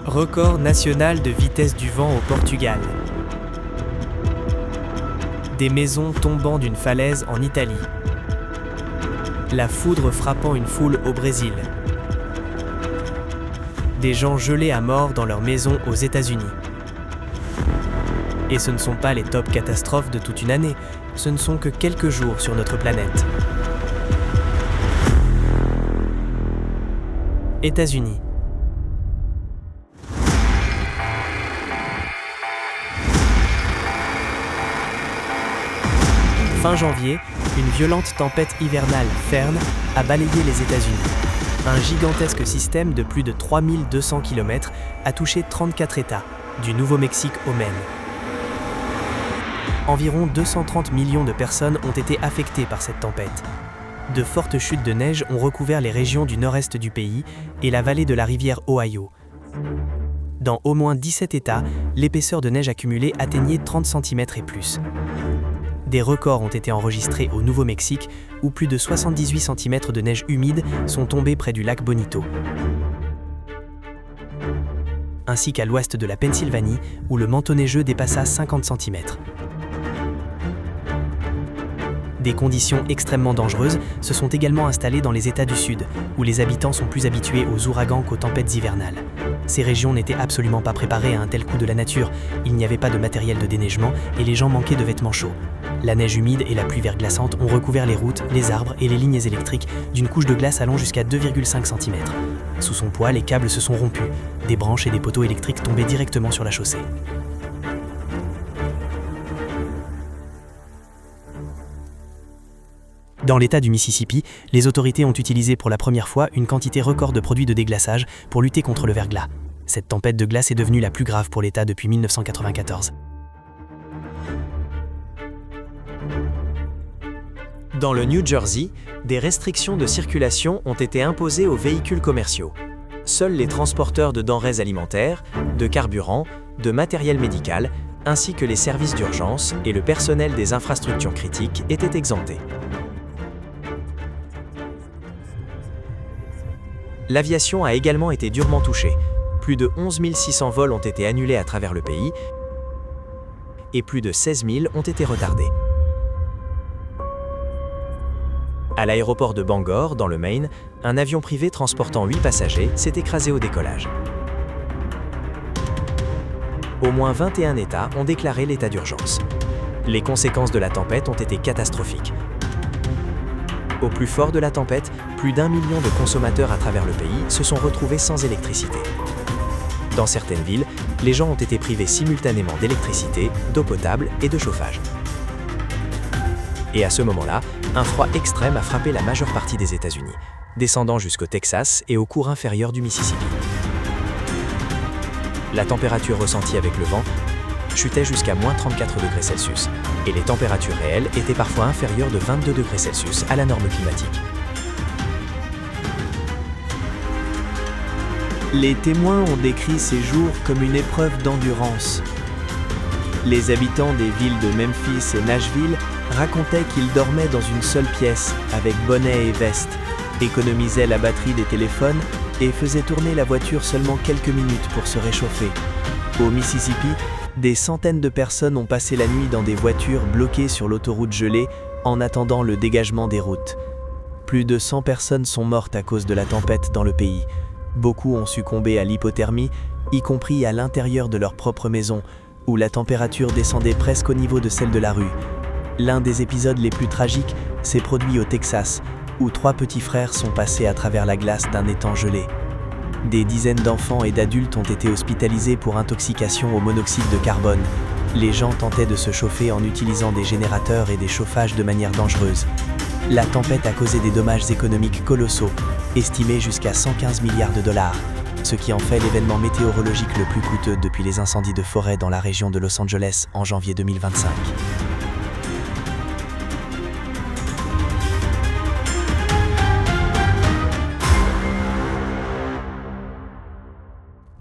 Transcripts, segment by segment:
Record national de vitesse du vent au Portugal. Des maisons tombant d'une falaise en Italie. La foudre frappant une foule au Brésil. Des gens gelés à mort dans leur maison aux États-Unis. Et ce ne sont pas les top catastrophes de toute une année, ce ne sont que quelques jours sur notre planète. États-Unis. Fin janvier, une violente tempête hivernale, Fern, a balayé les États-Unis. Un gigantesque système de plus de 3200 km a touché 34 États, du Nouveau-Mexique au Maine. Environ 230 millions de personnes ont été affectées par cette tempête. De fortes chutes de neige ont recouvert les régions du nord-est du pays et la vallée de la rivière Ohio. Dans au moins 17 États, l'épaisseur de neige accumulée atteignait 30 cm et plus. Des records ont été enregistrés au Nouveau-Mexique, où plus de 78 cm de neige humide sont tombés près du lac Bonito, ainsi qu'à l'ouest de la Pennsylvanie, où le manteau neigeux dépassa 50 cm. Des conditions extrêmement dangereuses se sont également installées dans les États du Sud, où les habitants sont plus habitués aux ouragans qu'aux tempêtes hivernales. Ces régions n'étaient absolument pas préparées à un tel coup de la nature, il n'y avait pas de matériel de déneigement et les gens manquaient de vêtements chauds. La neige humide et la pluie verglaçante ont recouvert les routes, les arbres et les lignes électriques d'une couche de glace allant jusqu'à 2,5 cm. Sous son poids, les câbles se sont rompus, des branches et des poteaux électriques tombaient directement sur la chaussée. Dans l'État du Mississippi, les autorités ont utilisé pour la première fois une quantité record de produits de déglaçage pour lutter contre le verglas. Cette tempête de glace est devenue la plus grave pour l'État depuis 1994. Dans le New Jersey, des restrictions de circulation ont été imposées aux véhicules commerciaux. Seuls les transporteurs de denrées alimentaires, de carburant, de matériel médical, ainsi que les services d'urgence et le personnel des infrastructures critiques étaient exemptés. L'aviation a également été durement touchée. Plus de 11 600 vols ont été annulés à travers le pays et plus de 16 000 ont été retardés. À l'aéroport de Bangor, dans le Maine, un avion privé transportant 8 passagers s'est écrasé au décollage. Au moins 21 États ont déclaré l'état d'urgence. Les conséquences de la tempête ont été catastrophiques. Au plus fort de la tempête, plus d'1 million de consommateurs à travers le pays se sont retrouvés sans électricité. Dans certaines villes, les gens ont été privés simultanément d'électricité, d'eau potable et de chauffage. Et à ce moment-là, un froid extrême a frappé la majeure partie des États-Unis, descendant jusqu'au Texas et au cours inférieur du Mississippi. La température ressentie avec le vent chutait jusqu'à moins 34 degrés Celsius, et les températures réelles étaient parfois inférieures de 22 degrés Celsius à la norme climatique. Les témoins ont décrit ces jours comme une épreuve d'endurance. Les habitants des villes de Memphis et Nashville racontaient qu'ils dormaient dans une seule pièce, avec bonnet et veste, économisaient la batterie des téléphones et faisaient tourner la voiture seulement quelques minutes pour se réchauffer. Au Mississippi, des centaines de personnes ont passé la nuit dans des voitures bloquées sur l'autoroute gelée en attendant le dégagement des routes. Plus de 100 personnes sont mortes à cause de la tempête dans le pays. Beaucoup ont succombé à l'hypothermie, y compris à l'intérieur de leur propre maison, où la température descendait presque au niveau de celle de la rue. L'un des épisodes les plus tragiques s'est produit au Texas, où 3 petits frères sont passés à travers la glace d'un étang gelé. Des dizaines d'enfants et d'adultes ont été hospitalisés pour intoxication au monoxyde de carbone. Les gens tentaient de se chauffer en utilisant des générateurs et des chauffages de manière dangereuse. La tempête a causé des dommages économiques colossaux, estimés jusqu'à 115 milliards de dollars, ce qui en fait l'événement météorologique le plus coûteux depuis les incendies de forêt dans la région de Los Angeles en janvier 2025.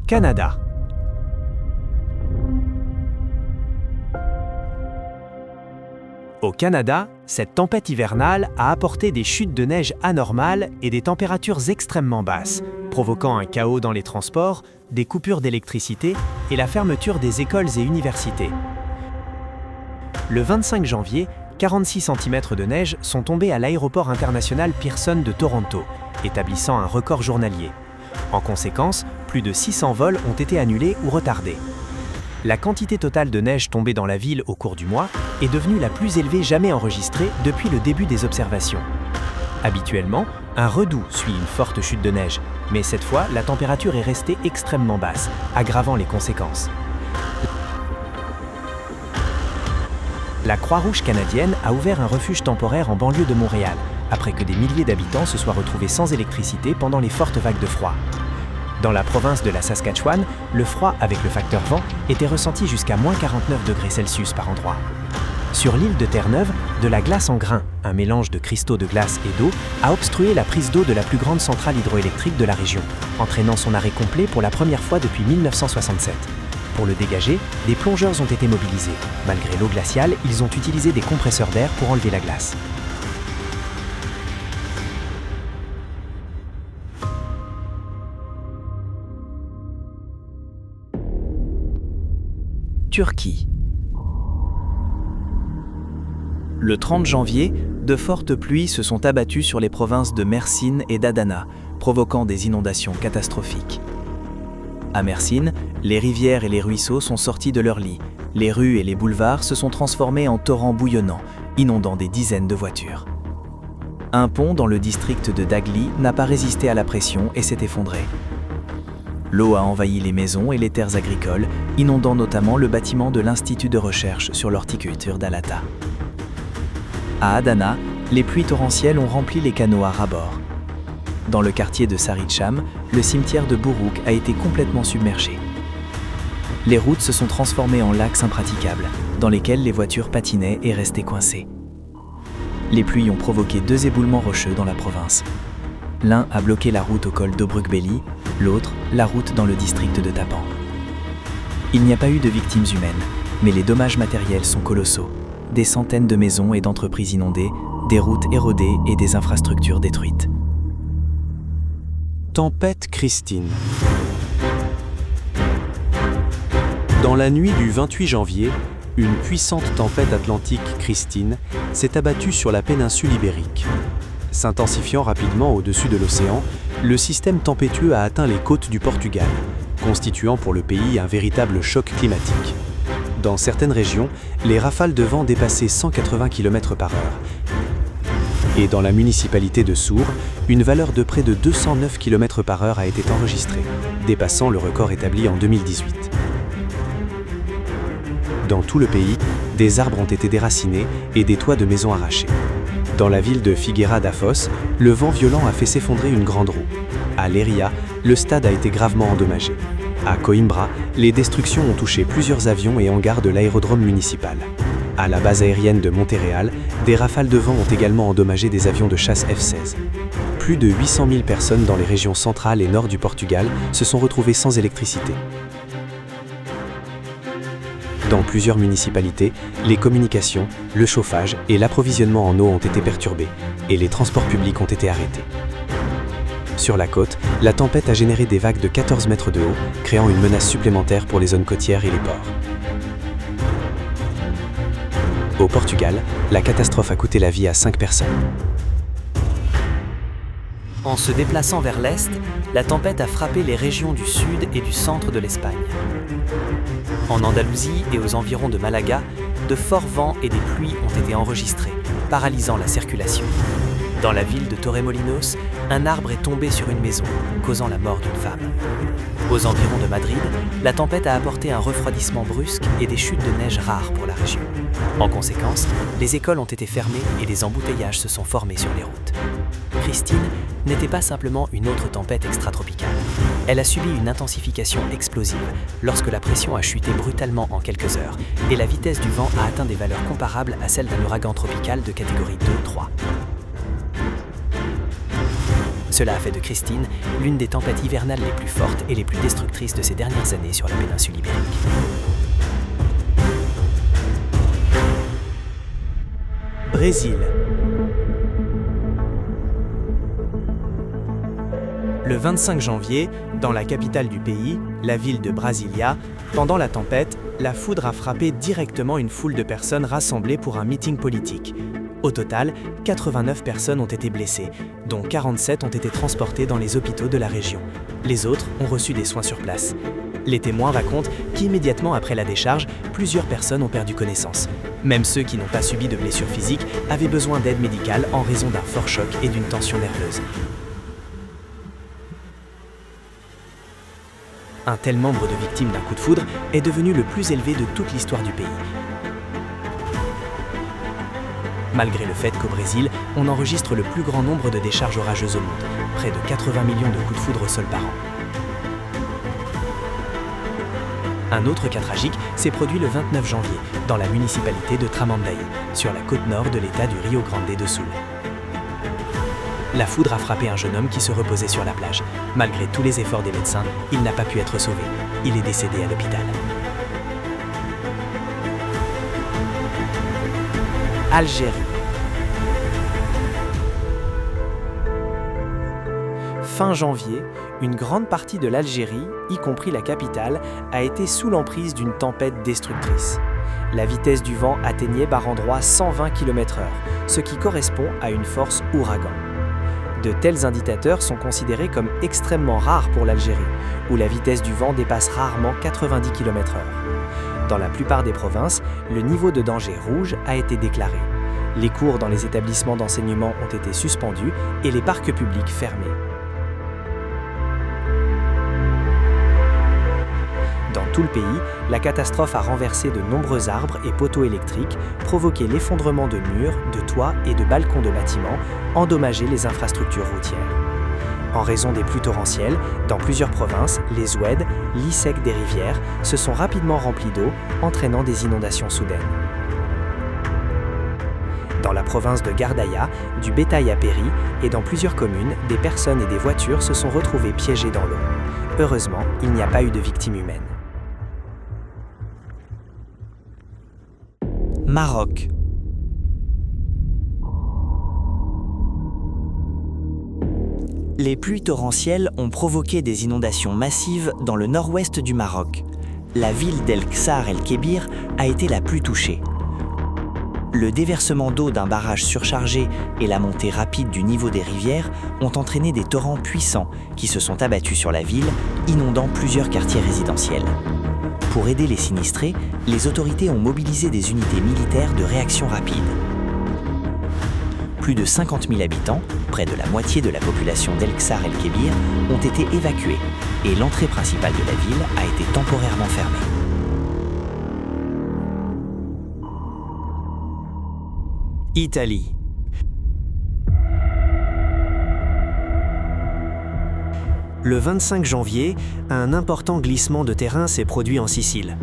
Canada. Au Canada, Cette tempête hivernale a apporté des chutes de neige anormales et des températures extrêmement basses, provoquant un chaos dans les transports, des coupures d'électricité et la fermeture des écoles et universités. Le 25 janvier, 46 cm de neige sont tombés à l'aéroport international Pearson de Toronto, établissant un record journalier. En conséquence, plus de 600 vols ont été annulés ou retardés. La quantité totale de neige tombée dans la ville au cours du mois est devenue la plus élevée jamais enregistrée depuis le début des observations. Habituellement, un redout suit une forte chute de neige, mais cette fois, la température est restée extrêmement basse, aggravant les conséquences. La Croix-Rouge canadienne a ouvert un refuge temporaire en banlieue de Montréal, après que des milliers d'habitants se soient retrouvés sans électricité pendant les fortes vagues de froid. Dans la province de la Saskatchewan, le froid avec le facteur vent était ressenti jusqu'à -49°C par endroit. Sur l'île de Terre-Neuve, de la glace en grains, un mélange de cristaux de glace et d'eau, a obstrué la prise d'eau de la plus grande centrale hydroélectrique de la région, entraînant son arrêt complet pour la première fois depuis 1967. Pour le dégager, des plongeurs ont été mobilisés. Malgré l'eau glaciale, ils ont utilisé des compresseurs d'air pour enlever la glace. Turquie. Le 30 janvier, de fortes pluies se sont abattues sur les provinces de Mersin et d'Adana, provoquant des inondations catastrophiques. À Mersin, les rivières et les ruisseaux sont sortis de leur lit. Les rues et les boulevards se sont transformés en torrents bouillonnants, inondant des dizaines de voitures. Un pont dans le district de Dagli n'a pas résisté à la pression et s'est effondré. L'eau a envahi les maisons et les terres agricoles, inondant notamment le bâtiment de l'Institut de recherche sur l'horticulture d'Alata. À Adana, les pluies torrentielles ont rempli les canaux à ras-bord. Dans le quartier de Sarıçam, le cimetière de Buruk a été complètement submergé. Les routes se sont transformées en lacs impraticables, dans lesquels les voitures patinaient et restaient coincées. Les pluies ont provoqué 2 éboulements rocheux dans la province. L'un a bloqué la route au col d'Obrukbeli, l'autre, la route dans le district de Tapan. Il n'y a pas eu de victimes humaines, mais les dommages matériels sont colossaux. Des centaines de maisons et d'entreprises inondées, des routes érodées et des infrastructures détruites. Tempête Christine. Dans la nuit du 28 janvier, une puissante tempête atlantique Christine s'est abattue sur la péninsule ibérique. S'intensifiant rapidement au-dessus de l'océan, le système tempétueux a atteint les côtes du Portugal, constituant pour le pays un véritable choc climatique. Dans certaines régions, les rafales de vent dépassaient 180 km/h. Et dans la municipalité de Sour, une valeur de près de 209 km/h a été enregistrée, dépassant le record établi en 2018. Dans tout le pays, des arbres ont été déracinés et des toits de maisons arrachés. Dans la ville de Figueira da Foz, le vent violent a fait s'effondrer une grande roue. À Leiria, le stade a été gravement endommagé. À Coimbra, les destructions ont touché plusieurs avions et hangars de l'aérodrome municipal. À la base aérienne de Monterreal, des rafales de vent ont également endommagé des avions de chasse F-16. Plus de 800 000 personnes dans les régions centrales et nord du Portugal se sont retrouvées sans électricité. Dans plusieurs municipalités, les communications, le chauffage et l'approvisionnement en eau ont été perturbés et les transports publics ont été arrêtés. Sur la côte, la tempête a généré des vagues de 14 mètres de haut, créant une menace supplémentaire pour les zones côtières et les ports. Au Portugal, la catastrophe a coûté la vie à 5 personnes. En se déplaçant vers l'est, la tempête a frappé les régions du sud et du centre de l'Espagne. En Andalousie et aux environs de Malaga, de forts vents et des pluies ont été enregistrés, paralysant la circulation. Dans la ville de Torremolinos, un arbre est tombé sur une maison, causant la mort d'une femme. Aux environs de Madrid, la tempête a apporté un refroidissement brusque et des chutes de neige rares pour la région. En conséquence, les écoles ont été fermées et des embouteillages se sont formés sur les routes. Christine n'était pas simplement une autre tempête extratropicale. Elle a subi une intensification explosive lorsque la pression a chuté brutalement en quelques heures et la vitesse du vent a atteint des valeurs comparables à celles d'un ouragan tropical de catégorie 2-3. Cela a fait de Christine l'une des tempêtes hivernales les plus fortes et les plus destructrices de ces dernières années sur la péninsule ibérique. Brésil. Le 25 janvier, dans la capitale du pays, la ville de Brasilia, pendant la tempête, la foudre a frappé directement une foule de personnes rassemblées pour un meeting politique. Au total, 89 personnes ont été blessées, dont 47 ont été transportées dans les hôpitaux de la région. Les autres ont reçu des soins sur place. Les témoins racontent qu'immédiatement après la décharge, plusieurs personnes ont perdu connaissance. Même ceux qui n'ont pas subi de blessures physiques avaient besoin d'aide médicale en raison d'un fort choc et d'une tension nerveuse. Un tel nombre de victimes d'un coup de foudre est devenu le plus élevé de toute l'histoire du pays. Malgré le fait qu'au Brésil, on enregistre le plus grand nombre de décharges orageuses au monde, près de 80 millions de coups de foudre au sol par an. Un autre cas tragique s'est produit le 29 janvier, dans la municipalité de Tramandaí, sur la côte nord de l'état du Rio Grande do Sul. La foudre a frappé un jeune homme qui se reposait sur la plage. Malgré tous les efforts des médecins, il n'a pas pu être sauvé. Il est décédé à l'hôpital. Algérie. Fin janvier, une grande partie de l'Algérie, y compris la capitale, a été sous l'emprise d'une tempête destructrice. La vitesse du vent atteignait par endroits 120 km/h, ce qui correspond à une force ouragan. De tels indicateurs sont considérés comme extrêmement rares pour l'Algérie, où la vitesse du vent dépasse rarement 90 km/h. Dans la plupart des provinces, le niveau de danger rouge a été déclaré. Les cours dans les établissements d'enseignement ont été suspendus et les parcs publics fermés. Dans tout le pays, la catastrophe a renversé de nombreux arbres et poteaux électriques, provoqué l'effondrement de murs, de toits et de balcons de bâtiments, endommagé les infrastructures routières. En raison des pluies torrentielles, dans plusieurs provinces, les oueds, lits secs des rivières, se sont rapidement remplis d'eau, entraînant des inondations soudaines. Dans la province de Gardaya, du bétail a péri et dans plusieurs communes, des personnes et des voitures se sont retrouvées piégées dans l'eau. Heureusement, il n'y a pas eu de victimes humaines. Maroc. Les pluies torrentielles ont provoqué des inondations massives dans le nord-ouest du Maroc. La ville d'El Ksar El Kébir a été la plus touchée. Le déversement d'eau d'un barrage surchargé et la montée rapide du niveau des rivières ont entraîné des torrents puissants qui se sont abattus sur la ville, inondant plusieurs quartiers résidentiels. Pour aider les sinistrés, les autorités ont mobilisé des unités militaires de réaction rapide. Plus de 50 000 habitants, près de la moitié de la population d'El Ksar El Kébir, ont été évacués et l'entrée principale de la ville a été temporairement fermée. Italie. Le 25 janvier, un important glissement de terrain s'est produit en Sicile.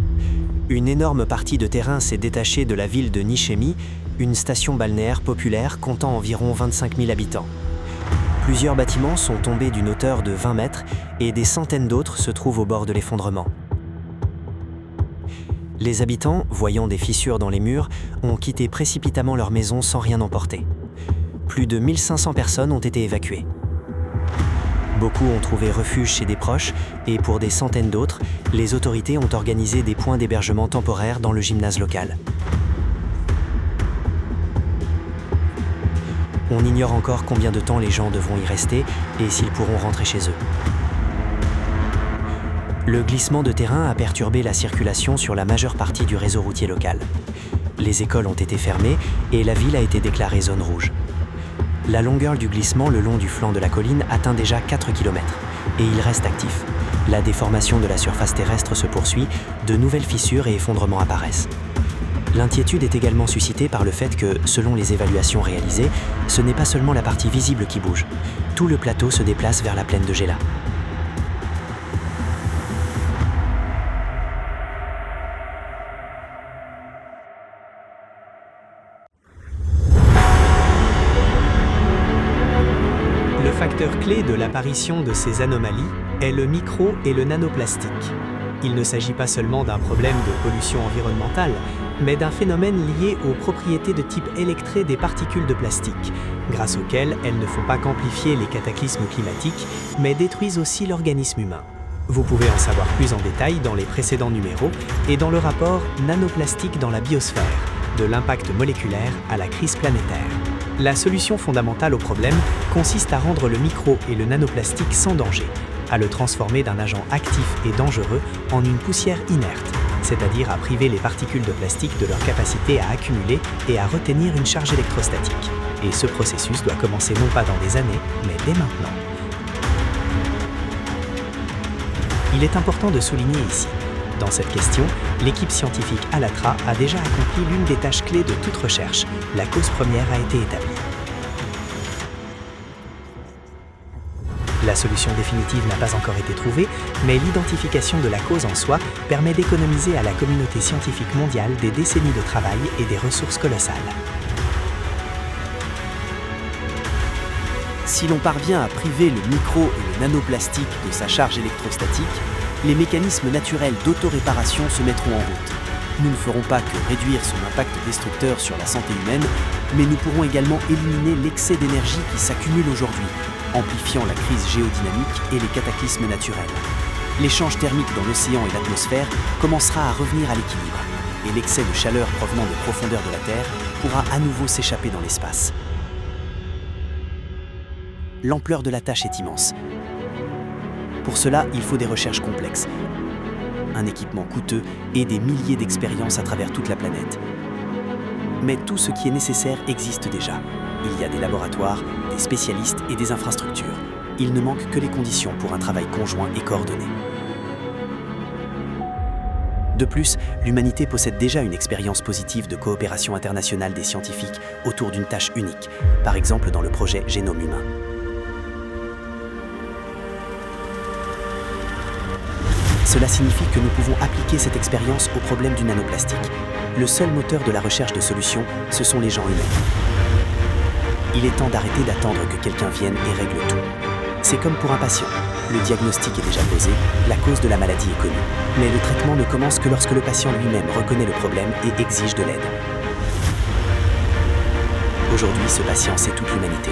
Une énorme partie de terrain s'est détachée de la ville de Nicemi, une station balnéaire populaire comptant environ 25 000 habitants. Plusieurs bâtiments sont tombés d'une hauteur de 20 mètres et des centaines d'autres se trouvent au bord de l'effondrement. Les habitants, voyant des fissures dans les murs, ont quitté précipitamment leur maison sans rien emporter. Plus de 1500 personnes ont été évacuées. Beaucoup ont trouvé refuge chez des proches et pour des centaines d'autres, les autorités ont organisé des points d'hébergement temporaires dans le gymnase local. On ignore encore combien de temps les gens devront y rester et s'ils pourront rentrer chez eux. Le glissement de terrain a perturbé la circulation sur la majeure partie du réseau routier local. Les écoles ont été fermées et la ville a été déclarée zone rouge. La longueur du glissement le long du flanc de la colline atteint déjà 4 km et il reste actif. La déformation de la surface terrestre se poursuit, de nouvelles fissures et effondrements apparaissent. L'inquiétude est également suscitée par le fait que, selon les évaluations réalisées, ce n'est pas seulement la partie visible qui bouge. Tout le plateau se déplace vers la plaine de Gela. Le facteur clé de l'apparition de ces anomalies est le micro et le nanoplastique. Il ne s'agit pas seulement d'un problème de pollution environnementale, mais d'un phénomène lié aux propriétés de type électré des particules de plastique, grâce auxquelles elles ne font pas qu'amplifier les cataclysmes climatiques, mais détruisent aussi l'organisme humain. Vous pouvez en savoir plus en détail dans les précédents numéros et dans le rapport Nanoplastique dans la biosphère, de l'impact moléculaire à la crise planétaire. La solution fondamentale au problème consiste à rendre le micro et le nanoplastique sans danger, à le transformer d'un agent actif et dangereux en une poussière inerte, c'est-à-dire à priver les particules de plastique de leur capacité à accumuler et à retenir une charge électrostatique. Et ce processus doit commencer non pas dans des années, mais dès maintenant. Il est important de souligner ici, dans cette question, l'équipe scientifique ALLATRA a déjà accompli l'une des tâches clés de toute recherche. La cause première a été établie. La solution définitive n'a pas encore été trouvée, mais l'identification de la cause en soi permet d'économiser à la communauté scientifique mondiale des décennies de travail et des ressources colossales. Si l'on parvient à priver le micro et le nanoplastique de sa charge électrostatique, les mécanismes naturels d'autoréparation se mettront en route. Nous ne ferons pas que réduire son impact destructeur sur la santé humaine, mais nous pourrons également éliminer l'excès d'énergie qui s'accumule aujourd'hui, amplifiant la crise géodynamique et les cataclysmes naturels. L'échange thermique dans l'océan et l'atmosphère commencera à revenir à l'équilibre, et l'excès de chaleur provenant des profondeurs de la Terre pourra à nouveau s'échapper dans l'espace. L'ampleur de la tâche est immense. Pour cela, il faut des recherches complexes, un équipement coûteux et des milliers d'expériences à travers toute la planète. Mais tout ce qui est nécessaire existe déjà. Il y a des laboratoires, des spécialistes et des infrastructures. Il ne manque que les conditions pour un travail conjoint et coordonné. De plus, l'humanité possède déjà une expérience positive de coopération internationale des scientifiques autour d'une tâche unique, par exemple dans le projet Génome humain. Cela signifie que nous pouvons appliquer cette expérience au problème du nanoplastique. Le seul moteur de la recherche de solutions, ce sont les gens humains. Il est temps d'arrêter d'attendre que quelqu'un vienne et règle tout. C'est comme pour un patient. Le diagnostic est déjà posé, la cause de la maladie est connue. Mais le traitement ne commence que lorsque le patient lui-même reconnaît le problème et exige de l'aide. Aujourd'hui, ce patient, c'est toute l'humanité.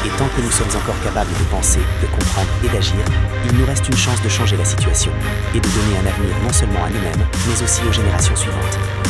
Et tant que nous sommes encore capables de penser, de comprendre et d'agir, il nous reste une chance de changer la situation et de donner un avenir non seulement à nous-mêmes, mais aussi aux générations suivantes.